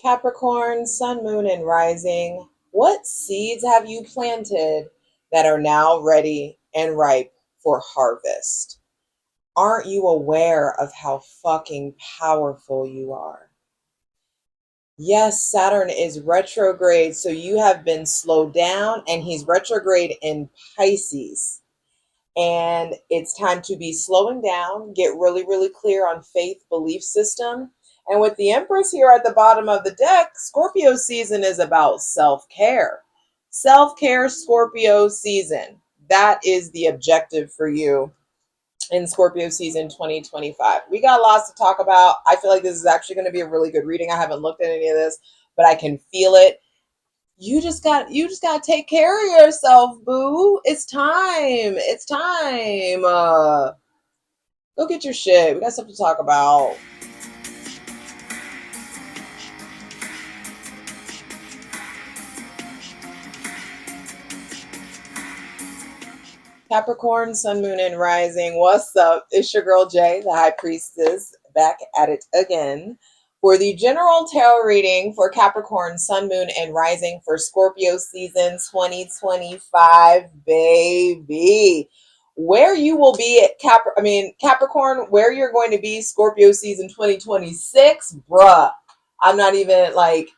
Capricorn, Sun, Moon, and Rising. What seeds have you planted that are now ready and ripe for harvest? Aren't you aware of how fucking powerful you are? Yes, Saturn is retrograde, so you have been slowed down, and he's retrograde in Pisces. And it's time to be slowing down, get really, really clear on faith belief system. And with the Empress here at the bottom of the deck, Scorpio season is about self-care. Self-care Scorpio season. That is the objective for you in Scorpio season 2025. We got lots to talk about. I feel like this is actually going to be a really good reading. I haven't looked at any of this, but I can feel it. You just got to take care of yourself, boo. It's time. It's time. Go get your shit. We got stuff to talk about. Capricorn, Sun, Moon, and Rising. What's up? It's your girl Jay, the High Priestess, back at it again for the general tarot reading for Capricorn, Sun, Moon, and Rising for Scorpio season 2025, baby. Where you will be at Capricorn, where you're going to be Scorpio season 2026, bruh. I'm not even like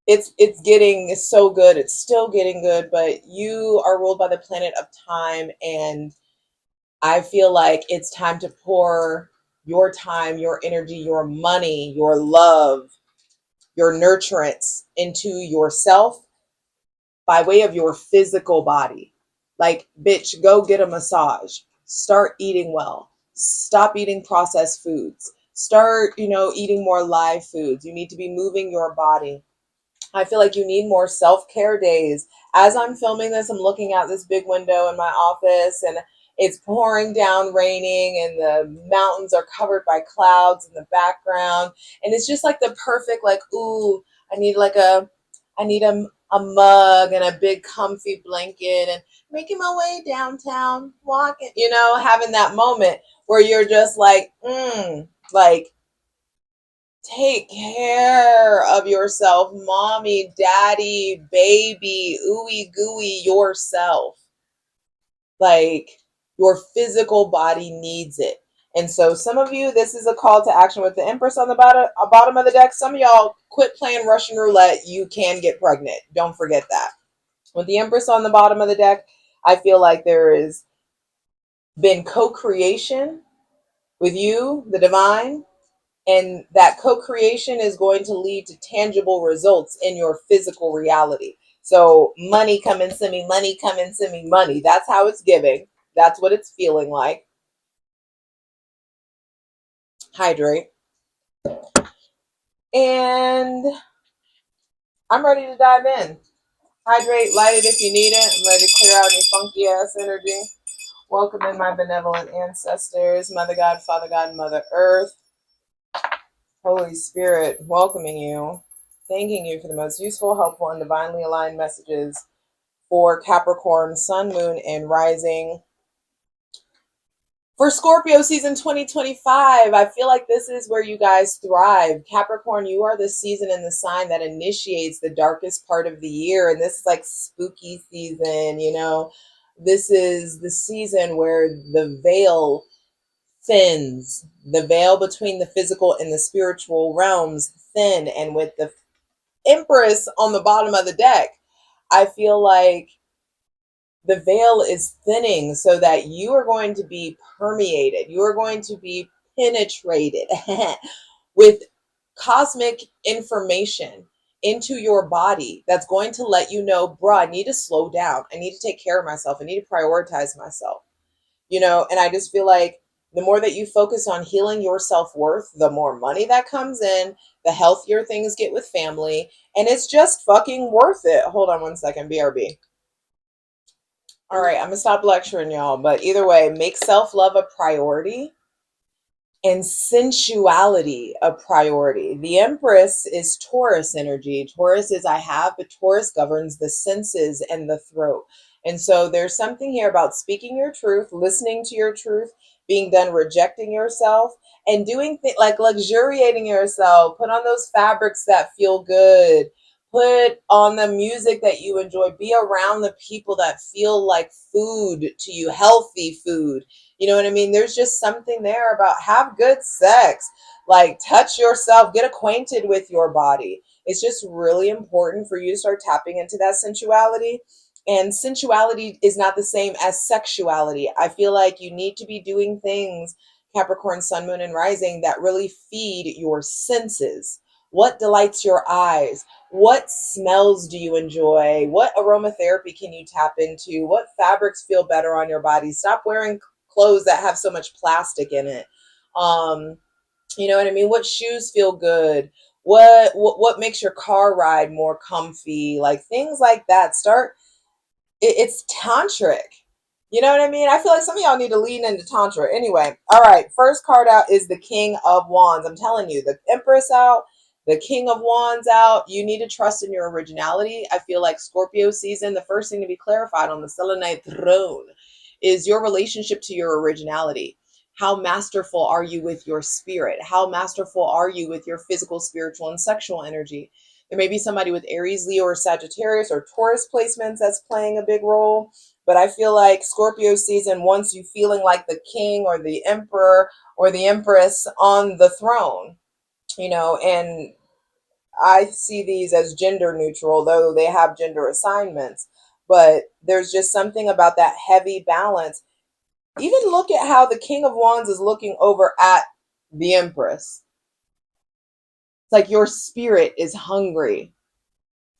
it's getting so good. It's still getting good, but you are ruled by the planet of time, and I feel like it's time to pour your time, your energy, your money, your love, your nurturance into yourself by way of your physical body. Like, bitch, go get a massage. Start eating well. Stop eating processed foods. Start, eating more live foods. You need to be moving your body. I feel like you need more self-care days. As I'm filming this, I'm looking out this big window in my office, and it's pouring down raining, and the mountains are covered by clouds in the background. And it's just like the perfect, like, ooh, I need like a mug and a big comfy blanket, and making my way downtown, walking, having that moment where you're just like, like, take care of yourself, mommy, daddy, baby, ooey gooey, yourself. Like, your physical body needs it. And so, some of you, this is a call to action with the Empress on the bottom of the deck. Some of y'all, quit playing Russian roulette. You can get pregnant. Don't forget that. With the Empress on the bottom of the deck, I feel like there has been co creation with you, the divine, and that co-creation is going to lead to tangible results in your physical reality. So money come and send me money, come and send me money. That's how it's giving. That's what it's feeling like. Hydrate. And I'm ready to dive in. Hydrate, light it if you need it. I'm ready to clear out any funky ass energy. Welcome in my benevolent ancestors, Mother God, Father God, Mother Earth, Holy Spirit, welcoming you, thanking you for the most useful, helpful, and divinely aligned messages for Capricorn, Sun, Moon, and Rising. For Scorpio season 2025, I feel like this is where you guys thrive. Capricorn, you are the season and the sign that initiates the darkest part of the year. And this is like spooky season, This is the season where the veil thins, the veil between the physical and the spiritual realms thin. And with the Empress on the bottom of the deck, I feel like the veil is thinning so that you are going to be permeated. You are going to be penetrated with cosmic information into your body that's going to let you know, bruh, I need to slow down. I need to take care of myself. I need to prioritize myself. And I just feel like the more that you focus on healing your self-worth, the more money that comes in, the healthier things get with family, and it's just fucking worth it. Hold on one second, BRB. All right, I'm gonna stop lecturing y'all, but either way, make self-love a priority and sensuality a priority. The Empress is Taurus energy. Taurus is I have, but Taurus governs the senses and the throat. And so there's something here about speaking your truth, listening to your truth, being done rejecting yourself and doing things like luxuriating yourself. Put on those fabrics that feel good. Put on the music that you enjoy. Be around the people that feel like food to you, healthy food. You know what I mean? There's just something there about have good sex. Like touch yourself, get acquainted with your body. It's just really important for you to start tapping into that sensuality. And sensuality is not the same as sexuality. I feel like you need to be doing things, Capricorn, Sun, Moon, and Rising, that really feed your senses. What delights your eyes? What smells do you enjoy? What aromatherapy can you tap into? What fabrics feel better on your body? Stop wearing clothes that have so much plastic in it. Um, you know what I mean? What shoes feel good? What makes your car ride more comfy? Like things like that. Start it's tantric. You know what I mean? I feel like some of y'all need to lean into tantra. Anyway, all right. First card out is the King of Wands. I'm telling you, the Empress out, the King of Wands out. You need to trust in your originality. I feel like Scorpio season, the first thing to be clarified on the Selenite throne is your relationship to your originality. How masterful are you with your spirit? How masterful are you with your physical, spiritual, and sexual energy? There may be somebody with Aries, Leo, or Sagittarius or Taurus placements that's playing a big role. But I feel like Scorpio season wants you feeling like the king or the emperor or the empress on the throne, you know, and I see these as gender neutral, though they have gender assignments. But there's just something about that heavy balance. Even look at how the King of Wands is looking over at the Empress. It's like your spirit is hungry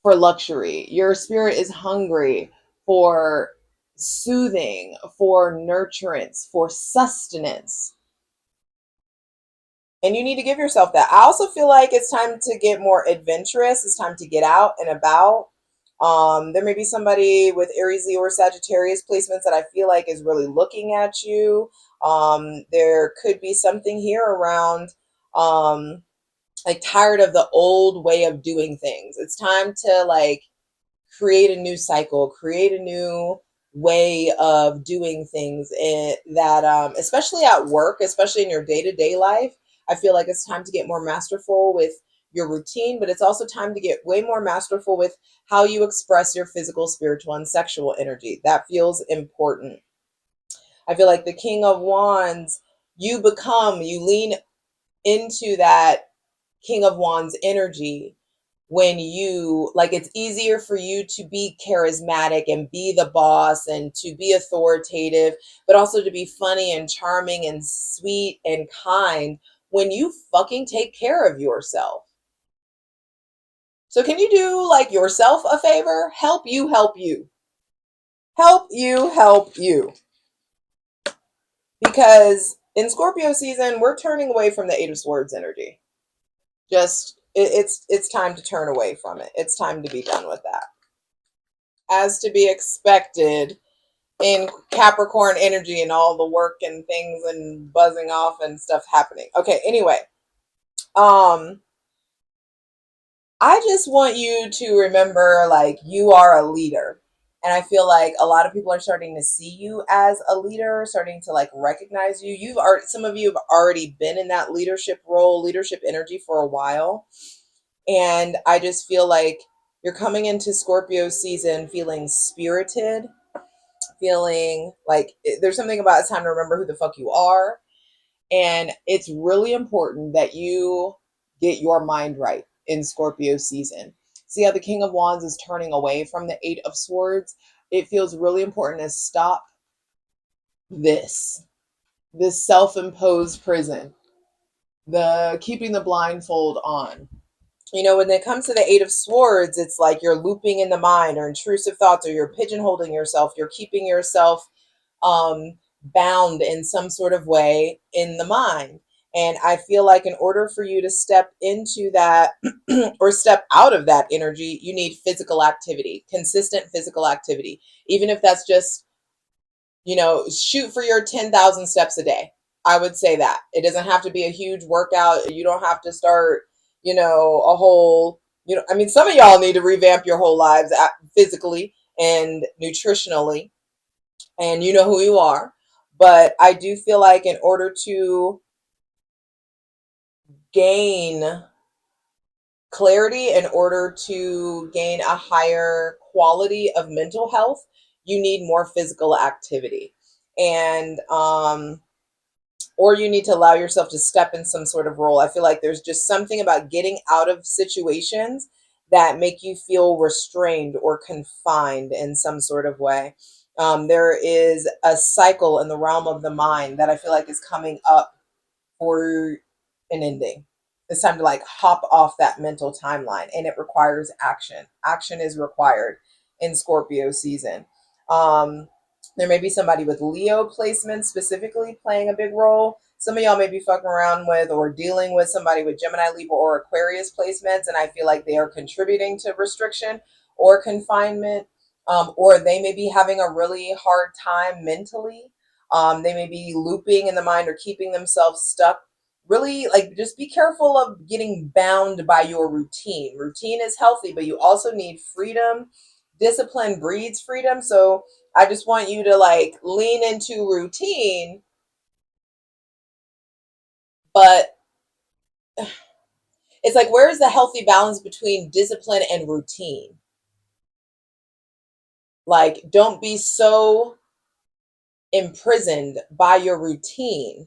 for luxury. Your spirit is hungry for soothing, for nurturance, for sustenance. And you need to give yourself that. I also feel like it's time to get more adventurous. It's time to get out and about. There may be somebody with Aries, Leo, or Sagittarius placements that I feel like is really looking at you. There could be something here around like tired of the old way of doing things. It's time to like create a new cycle, create a new way of doing things, and that especially at work, especially in your day-to-day life, I feel like it's time to get more masterful with your routine, but it's also time to get way more masterful with how you express your physical, spiritual, and sexual energy. That feels important. I feel like the King of Wands, you lean into that King of Wands energy when you like it's easier for you to be charismatic and be the boss and to be authoritative, but also to be funny and charming and sweet and kind when you fucking take care of yourself. So can you do like yourself a favor? Help you help you. Help you help you. Because in Scorpio season, we're turning away from the Eight of Swords energy. Just it's time to turn away from it. It's time to be done with that. As to be expected in Capricorn energy and all the work and things and buzzing off and stuff happening. Okay, anyway. Um I just want you to remember like you are a leader. And I feel like a lot of people are starting to see you as a leader, starting to like recognize you. You've already some of you have already been in that leadership role, leadership energy for a while. And I just feel like you're coming into Scorpio season feeling spirited, feeling like there's something about it's time to remember who the fuck you are. And it's really important that you get your mind right in Scorpio season. See how the King of Wands is turning away from the Eight of Swords? It feels really important to stop this, this self-imposed prison, the keeping the blindfold on. You know, when it comes to the Eight of Swords, it's like you're looping in the mind or intrusive thoughts, or you're pigeonholing yourself, you're keeping yourself bound in some sort of way in the mind. And I feel like in order for you to step into that or step out of that energy, you need physical activity, consistent physical activity. Even if that's just, you know, shoot for your 10,000 steps a day. I would say that. It doesn't have to be a huge workout. You don't have to start, you know, a whole, you know, I mean, some of y'all need to revamp your whole lives physically and nutritionally, and you know who you are. But I do feel like in order to gain clarity, in order to gain a higher quality of mental health, you need more physical activity. And or you need to allow yourself to step in some sort of role. I feel like there's just something about getting out of situations that make you feel restrained or confined in some sort of way. There is a cycle in the realm of the mind that I feel like is coming up for an ending. It's time to like hop off that mental timeline, and it requires action. Action is required in Scorpio season. Um, there may be somebody with Leo placements specifically playing a big role. Some of y'all may be fucking around with or dealing with somebody with Gemini, Libra, or Aquarius placements, and I feel like they are contributing to restriction or confinement, or they may be having a really hard time mentally. They may be looping in the mind or keeping themselves stuck. Really, like, just be careful of getting bound by your routine. Routine is healthy, but you also need freedom. Discipline breeds freedom. So I just want you to like lean into routine, but it's like, where's the healthy balance between discipline and routine? Like, don't be so imprisoned by your routine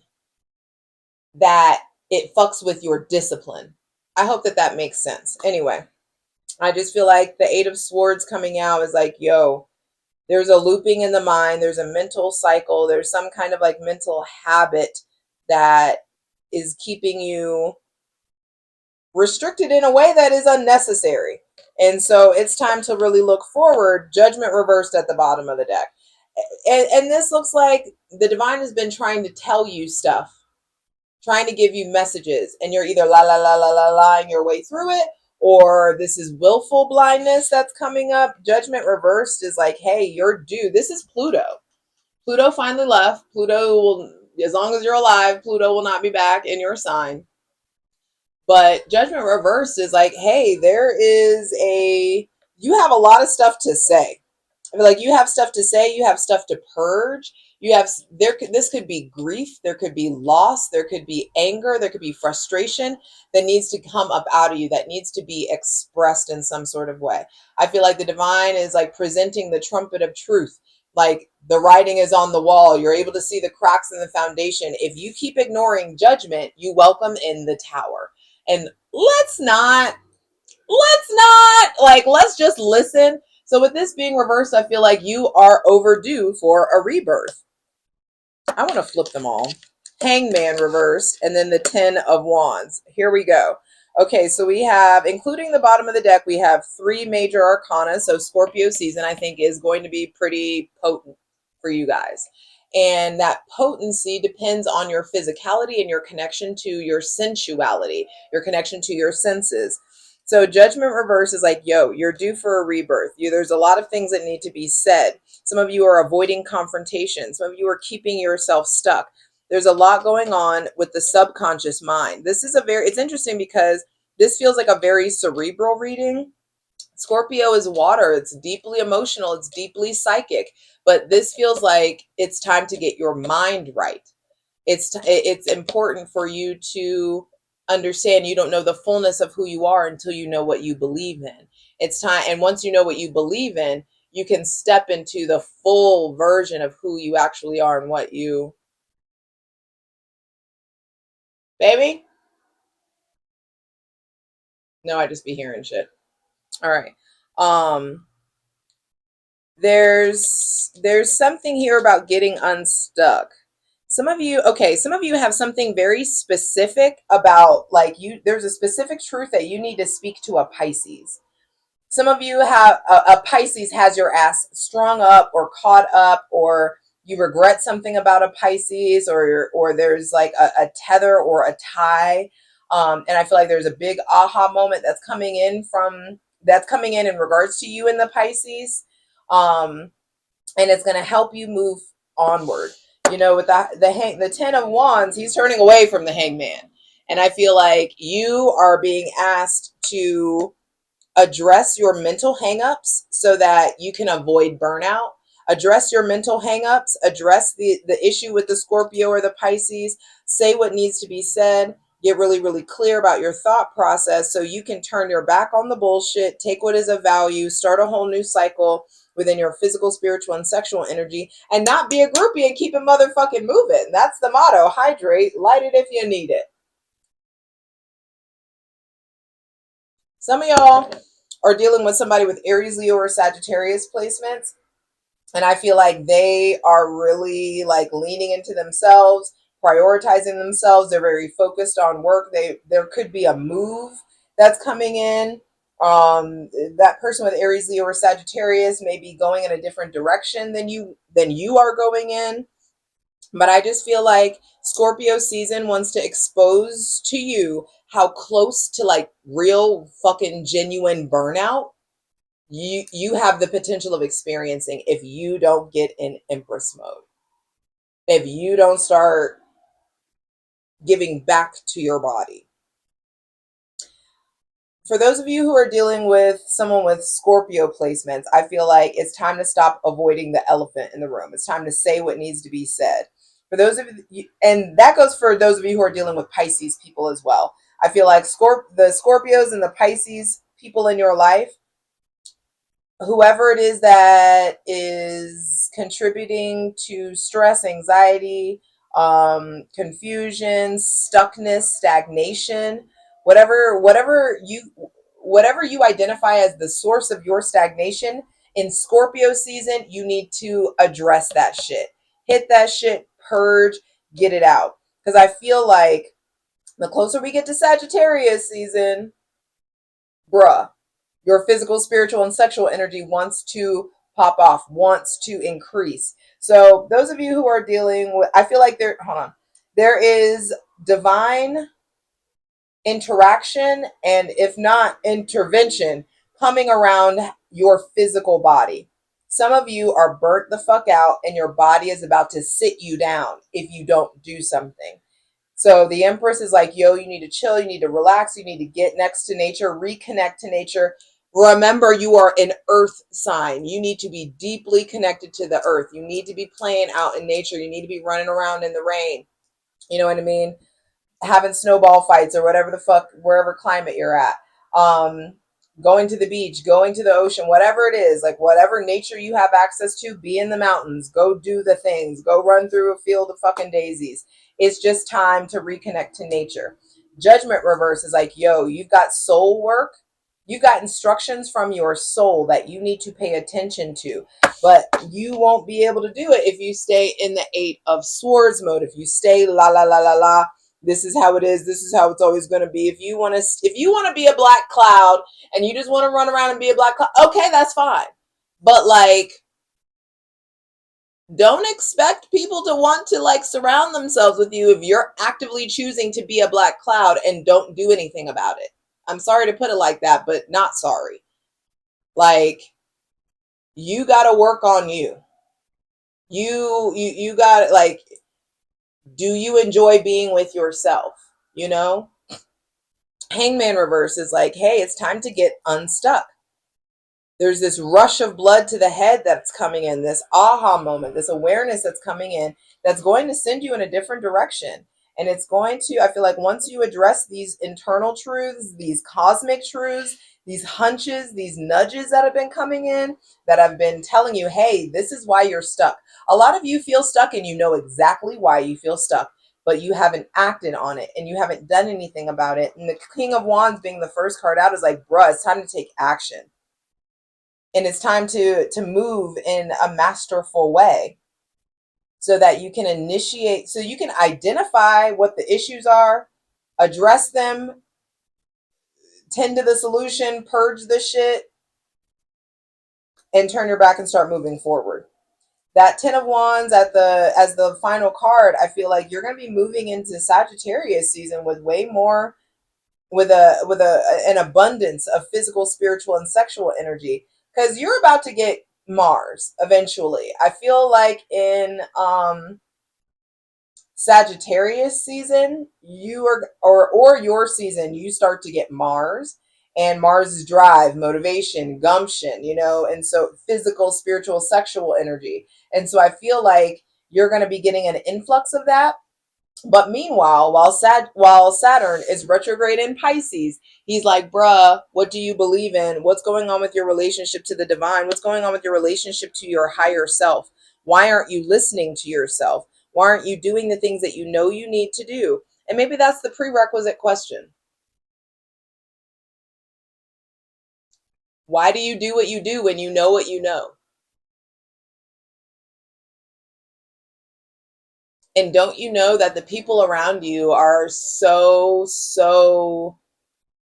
that it fucks with your discipline. I hope that that makes sense. Anyway, I just feel like the Eight of Swords coming out is like, yo, there's a looping in the mind, there's a mental cycle, there's some kind of like mental habit that is keeping you restricted in a way that is unnecessary. And so it's time to really look forward. Judgment reversed at the bottom of the deck. And this looks like the divine has been trying to tell you stuff, trying to give you messages, and you're either la la la la la laing your way through it, or this is willful blindness that's coming up. Judgment reversed is like, hey, you're due. This is Pluto. Pluto finally left. Pluto will, as long as you're alive, Pluto will not be back in your sign. But judgment reversed is like, hey, you have a lot of stuff to say. I feel like you have stuff to say, you have stuff to purge. This could be grief, there could be loss, there could be anger, there could be frustration that needs to come up out of you, that needs to be expressed in some sort of way. I feel like the divine is like presenting the trumpet of truth. Like the writing is on the wall. You're able to see the cracks in the foundation. If you keep ignoring judgment, you welcome in the tower. And let's just listen. So with this being reversed, I feel like you are overdue for a rebirth. I want to flip them all. Hangman reversed, and then the 10 of Wands. Here we go. Okay, so we have, including the bottom of the deck, we have 3 major arcana. So Scorpio season, I think, is going to be pretty potent for you guys. And that potency depends on your physicality and your connection to your sensuality, your connection to your senses. So judgment reverse is like, yo, you're due for a rebirth. There's a lot of things that need to be said. Some of you are avoiding confrontation. Some of you are keeping yourself stuck. There's a lot going on with the subconscious mind. It's interesting because this feels like a very cerebral reading. Scorpio is water. It's deeply emotional. It's deeply psychic. But this feels like it's time to get your mind right. It's important for you to understand you don't know the fullness of who you are until you know what you believe in. It's time, and once you know what you believe in, you can step into the full version of who you actually are and what you, baby. No, I just be hearing shit. All right. Um, there's something here about getting unstuck. Some of you have something very specific about, like, there's a specific truth that you need to speak to a Pisces. Some of you have a Pisces has your ass strung up or caught up, or you regret something about a Pisces, or there's like a tether or a tie. And I feel like there's a big aha moment that's coming in regards to you in the Pisces. Um, and it's going to help you move onward. With the 10 of Wands, he's turning away from the Hangman. And I feel like you are being asked to address your mental hangups so that you can avoid burnout. Address your mental hangups, address the issue with the Scorpio or the Pisces, say what needs to be said, get really, really clear about your thought process so you can turn your back on the bullshit, take what is of value, start a whole new cycle within your physical, spiritual, and sexual energy, and not be a groupie and keep it motherfucking moving. That's the motto. Hydrate, light it if you need it. Some of y'all are dealing with somebody with Aries, Leo, or Sagittarius placements, and I feel like they are really like leaning into themselves, prioritizing themselves. They're very focused on work. There could be a move that's coming in. That person with Aries, Leo, or Sagittarius may be going in a different direction than you are going in. But I just feel like Scorpio season wants to expose to you how close to like real fucking genuine burnout you have the potential of experiencing if you don't get in Empress mode. If you don't start giving back to your body. For those of you who are dealing with someone with Scorpio placements, I feel like it's time to stop avoiding the elephant in the room. It's time to say what needs to be said. For those of you, and that goes for those of you who are dealing with Pisces people as well. I feel like the Scorpios and the Pisces people in your life, whoever it is that is contributing to stress, anxiety, confusion, stuckness, stagnation, whatever you identify as the source of your stagnation in Scorpio season, you need to address that shit. Hit that shit, purge, get it out. Because I feel like the closer we get to Sagittarius season, bruh, your physical, spiritual, and sexual energy wants to pop off, wants to increase. So those of you who are dealing with, I feel like there is divine interaction and if not intervention coming around your physical body. Some of you are burnt the fuck out and your body is about to sit you down if you don't do something. So the Empress is like, yo, you need to chill, you need to relax, you need to get next to nature, reconnect to nature. Remember, you are an earth sign. You need to be deeply connected to the earth. You need to be playing out in nature. You need to be running around in the rain. You know what I mean? Having snowball fights or whatever the fuck, wherever climate you're at. Um, Going to the beach, going to the ocean, whatever it is, like whatever nature you have access to, be in the mountains, go do the things, go run through a field of fucking daisies. It's just time to reconnect to nature. Judgment reverse is like, yo, you've got soul work. You've got instructions from your soul that you need to pay attention to, but you won't be able to do it if you stay in the Eight of Swords mode. If you stay la la la la la, this is how it is. This is how it's always going to be. If you want to be a black cloud and you just want to run around and be a black cloud, okay, that's fine. But like, don't expect people to want to like surround themselves with you if you're actively choosing to be a black cloud and don't do anything about it. I'm sorry to put it like that, but not sorry. Like, you got to work on you. You got, like, do you enjoy being with yourself? You know, Hangman reverse is like, hey, it's time to get unstuck. There's this rush of blood to the head that's coming in, this aha moment, this awareness that's coming in that's going to send you in a different direction. And it's going to, I feel like once you address these internal truths, these cosmic truths, these hunches, these nudges that have been coming in, that have been telling you, hey, this is why you're stuck. A lot of you feel stuck and you know exactly why you feel stuck, but you haven't acted on it and you haven't done anything about it. And the King of Wands being the first card out is like, bruh, it's time to take action. And it's time to move in a masterful way so that you can initiate, so you can identify what the issues are, address them, tend to the solution, purge the shit, and turn your back and start moving forward. That Ten of Wands as the final card, I feel like you're going to be moving into Sagittarius season with way more, with an abundance of physical, spiritual, and sexual energy, because you're about to get Mars eventually. I feel like in Sagittarius season, you are, or your season, you start to get Mars, and Mars is drive, motivation, gumption, you know, and so physical, spiritual, sexual energy. And so I feel like you're going to be getting an influx of that. But meanwhile, while Saturn is retrograde in Pisces, he's like, bruh, what do you believe in? What's going on with your relationship to the divine? What's going on with your relationship to your higher self? Why aren't you listening to yourself? Why aren't you doing the things that you know you need to do? And maybe that's the prerequisite question. Why do you do what you do when you know what you know? And don't you know that the people around you are so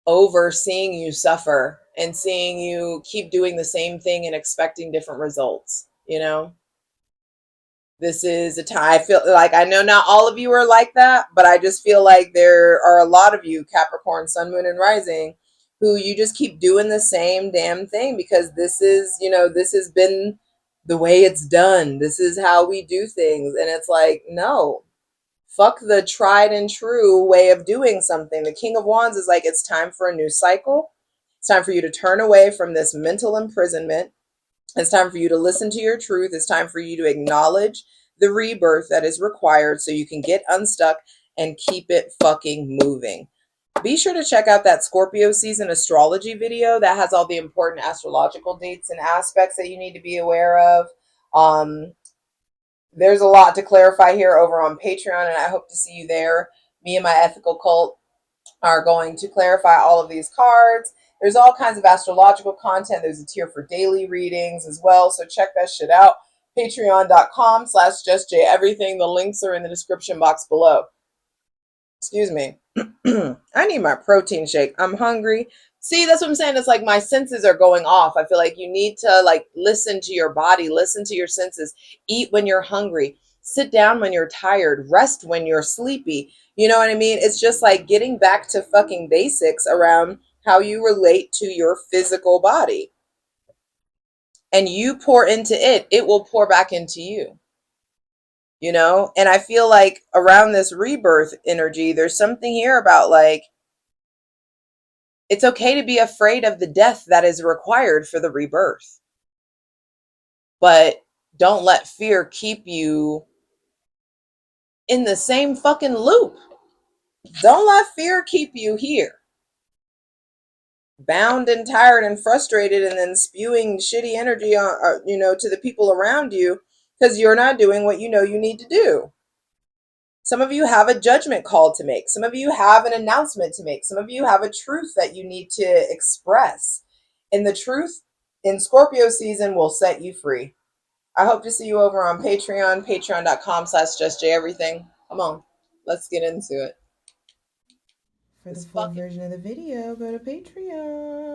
over seeing you suffer and seeing you keep doing the same thing and expecting different results? You know, this is a time, I feel like, I know not all of you are like that, but I just feel like there are a lot of you, Capricorn, Sun, Moon, and Rising, who you just keep doing the same damn thing because this is, you know, this has been the way it's done. This is how we do things. And it's like, no, fuck the tried and true way of doing something. The King of Wands is like, it's time for a new cycle. It's time for you to turn away from this mental imprisonment. It's time for you to listen to your truth. It's time for you to acknowledge the rebirth that is required so you can get unstuck and keep it fucking moving. Be sure to check out that Scorpio season astrology video that has all the important astrological dates and aspects that you need to be aware of. Um, there's a lot to clarify here over on Patreon, and I hope to see you there. Me and my ethical cult are going to clarify all of these cards. There's all kinds of astrological content. There's a tier for daily readings as well, so check that shit out. Patreon.com/JustJEverything. The links are in the description box below. Excuse me. I need my protein shake. I'm hungry. See, that's what I'm saying. It's like my senses are going off. I feel like you need to like listen to your body, listen to your senses, eat when you're hungry, sit down when you're tired, rest when you're sleepy. You know what I mean? It's just like getting back to fucking basics around how you relate to your physical body. And you pour into it, it will pour back into you. You know? And I feel like around this rebirth energy, there's something here about like, it's okay to be afraid of the death that is required for the rebirth. But don't let fear keep you in the same fucking loop. Don't let fear keep you here, bound and tired and frustrated, and then spewing shitty energy on, you know, to the people around you because you're not doing what you know you need to do. Some of you have a judgment call to make. Some of you have an announcement to make. Some of you have a truth that you need to express. And the truth in Scorpio season will set you free. I hope to see you over on Patreon, patreon.com/JustJEverything. Come on, let's get into it. For the full version of the video, go to Patreon.